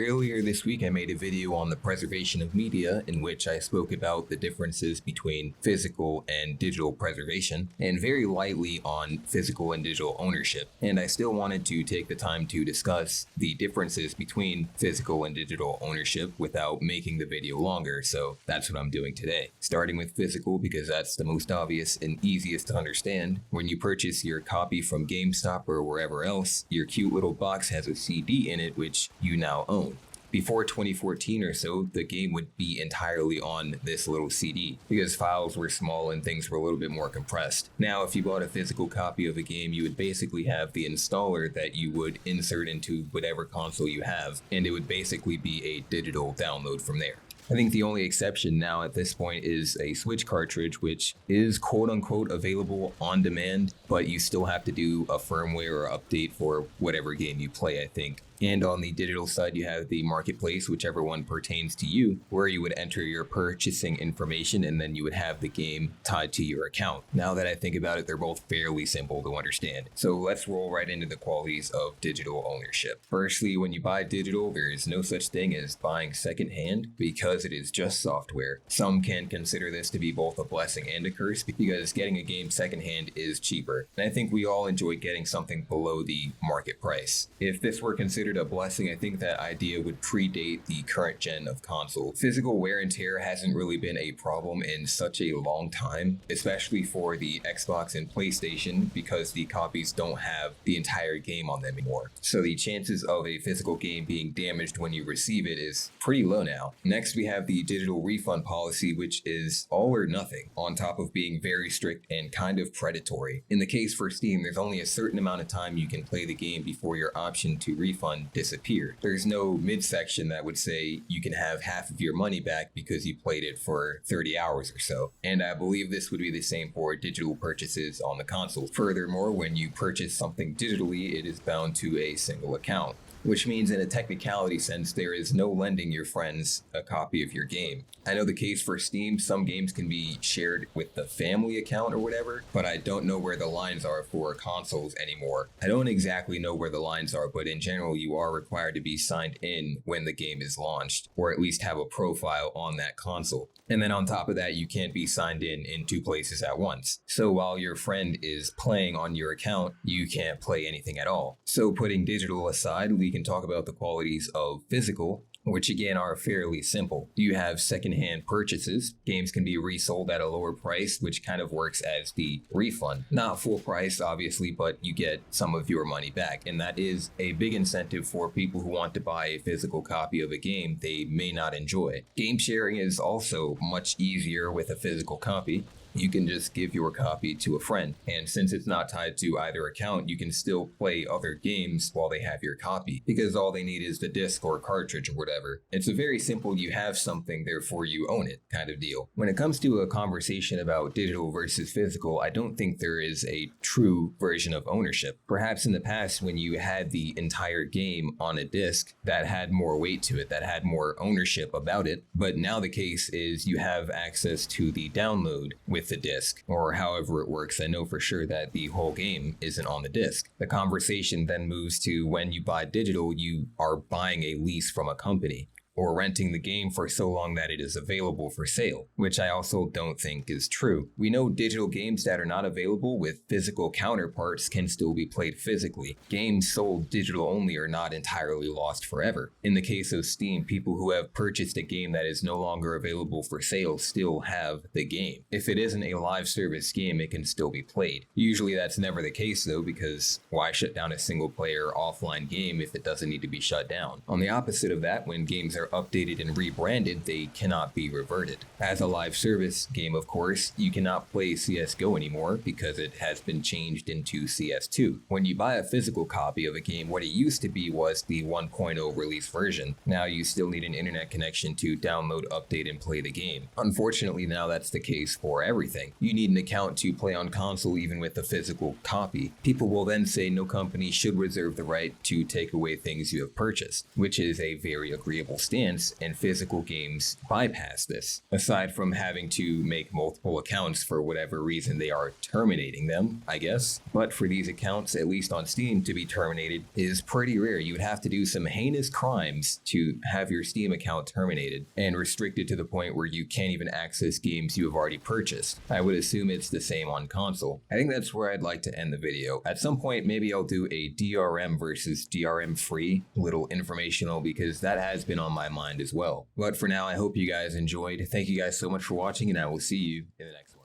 Earlier this week, I made a video on the preservation of media in which I spoke about the differences between physical and digital preservation, and very lightly on physical and digital ownership. And I still wanted to take the time to discuss the differences between physical and digital ownership without making the video longer, so that's what I'm doing today. Starting with physical because that's the most obvious and easiest to understand. When you purchase your copy from GameStop or wherever else, your cute little box has a CD in it which you now own. Before 2014 or so, the game would be entirely on this little CD because files were small and things were a little bit more compressed. Now, if you bought a physical copy of a game, you would basically have the installer that you would insert into whatever console you have, and it would basically be a digital download from there. I think the only exception now at this point is a Switch cartridge, which is quote unquote available on demand, but you still have to do a firmware or update for whatever game you play, I think. And on the digital side, you have the marketplace, whichever one pertains to you, where you would enter your purchasing information and then you would have the game tied to your account. Now that I think about it, they're both fairly simple to understand. So let's roll right into the qualities of digital ownership. Firstly, when you buy digital, there is no such thing as buying secondhand because it is just software. Some can consider this to be both a blessing and a curse because getting a game secondhand is cheaper. And I think we all enjoy getting something below the market price. If this were considered a blessing, I think that idea would predate the current gen of console. Physical wear and tear hasn't really been a problem in such a long time, especially for the Xbox and PlayStation, because the copies don't have the entire game on them anymore. So the chances of a physical game being damaged when you receive it is pretty low now. Next, we have the digital refund policy, which is all or nothing, on top of being very strict and kind of predatory. In the case for Steam, there's only a certain amount of time you can play the game before your option to refund disappear. There's no midsection that would say you can have half of your money back because you played it for 30 hours or so. And I believe this would be the same for digital purchases on the console. Furthermore, when you purchase something digitally, it is bound to a single account, which means in a technicality sense, there is no lending your friends a copy of your game. I know the case for Steam, some games can be shared with the family account or whatever, but I don't know where the lines are for consoles anymore. I don't exactly know where the lines are, but in general, you are required to be signed in when the game is launched, or at least have a profile on that console. And then on top of that, you can't be signed in two places at once. So while your friend is playing on your account, you can't play anything at all. So putting digital aside, we can talk about the qualities of physical, which again are fairly simple. You have secondhand purchases. Games can be resold at a lower price, which kind of works as the refund. Not full price, obviously, but you get some of your money back. And that is a big incentive for people who want to buy a physical copy of a game they may not enjoy. Game sharing is also much easier with a physical copy. You can just give your copy to a friend, and since it's not tied to either account, you can still play other games while they have your copy, because all they need is the disc or cartridge or whatever. It's a very simple you have something, therefore you own it kind of deal. When it comes to a conversation about digital versus physical, I don't think there is a true version of ownership. Perhaps in the past when you had the entire game on a disc, that had more weight to it, that had more ownership about it, but now the case is you have access to the download with the disc, or however it works. I know for sure that the whole game isn't on the disc. The conversation then moves to when you buy digital, you are buying a lease from a company, or renting the game for so long that it is available for sale, which I also don't think is true. We know digital games that are not available with physical counterparts can still be played physically. Games sold digital only are not entirely lost forever. In the case of Steam, people who have purchased a game that is no longer available for sale still have the game. If it isn't a live service game, it can still be played. Usually that's never the case though, because why shut down a single player offline game if it doesn't need to be shut down? On the opposite of that, when games are updated and rebranded, they cannot be reverted. As a live service game, of course, you cannot play CSGO anymore because it has been changed into CS2. When you buy a physical copy of a game, what it used to be was the 1.0 release version. Now you still need an internet connection to download, update, and play the game. Unfortunately, now that's the case for everything. You need an account to play on console even with a physical copy. People will then say no company should reserve the right to take away things you have purchased, which is a very agreeable standard. chance, and physical games bypass this. Aside from having to make multiple accounts for whatever reason they are terminating them, I guess. But for these accounts, at least on Steam, to be terminated is pretty rare. You would have to do some heinous crimes to have your Steam account terminated and restricted to the point where you can't even access games you have already purchased. I would assume it's the same on console. I think that's where I'd like to end the video. At some point, maybe I'll do a DRM versus DRM free little informational, because that has been on my mind as well. But for now, I hope you guys enjoyed. Thank you guys so much for watching, and I will see you in the next one.